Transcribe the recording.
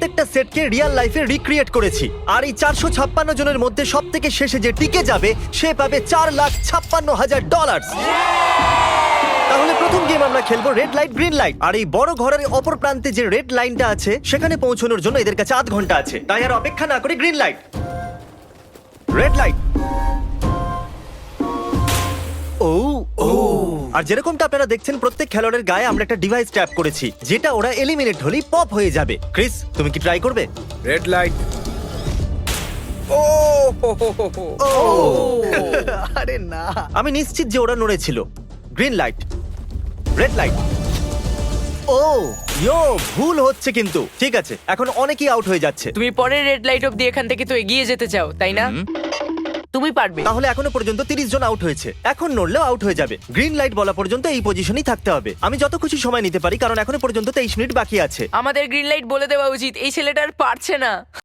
প্রত্যেকটা সেটকে রিয়েল লাইফে রিক্রিয়েট করেছি। আর এই 456 জনের মধ্যে সব থেকে শেষে যে টিকে যাবে সে পাবে $4,56,000। তাহলে প্রথম গেম আমরা খেলবো রেড লাইট গ্রিন লাইট। আর এই বড় ঘরের অপর প্রান্তে যে রেড লাইনটা আছে সেখানে পৌঁছানোর জন্য এদের কাছে 8 ঘন্টা আছে। তাই আর অপেক্ষা না করে গ্রিন লাইট, রেড লাইট। ও ও আর যেরকমটা আপনারা দেখছেন প্রত্যেক খেলোয়াড়ের গায়ে আমরা একটা ডিভাইস ট্যাপ করেছি যেটা ওরা এলিমিনেট হলেই পপ হয়ে যাবে। ক্রিস, তুমি কি ট্রাই করবে? Red light. ও ও আরে না, আমি নিশ্চিত যে ওরা নড়েছিল। Green light, red light. ও ইয়ো, ভুল হচ্ছে কিন্তু। ঠিক আছে, এখন অনেকেই আউট হয়ে যাচ্ছে। তুমি পরের রেড লাইট অব্দি এখান থেকে তো এগিয়ে যেতে চাও, তাই না? তুমি পারবে। তাহলে এখনো পর্যন্ত 30 জন আউট হয়েছে। এখন নড়লেও আউট হয়ে যাবে। গ্রিন লাইট বলা পর্যন্ত এই পজিশনেই থাকতে হবে। আমি যত খুশি সময় নিতে পারি কারণ এখনো পর্যন্ত 23 মিনিট বাকি আছে। আমাদের গ্রিন লাইট বলে দেওয়া উচিত, এই ছেলেটা আর পারছে না।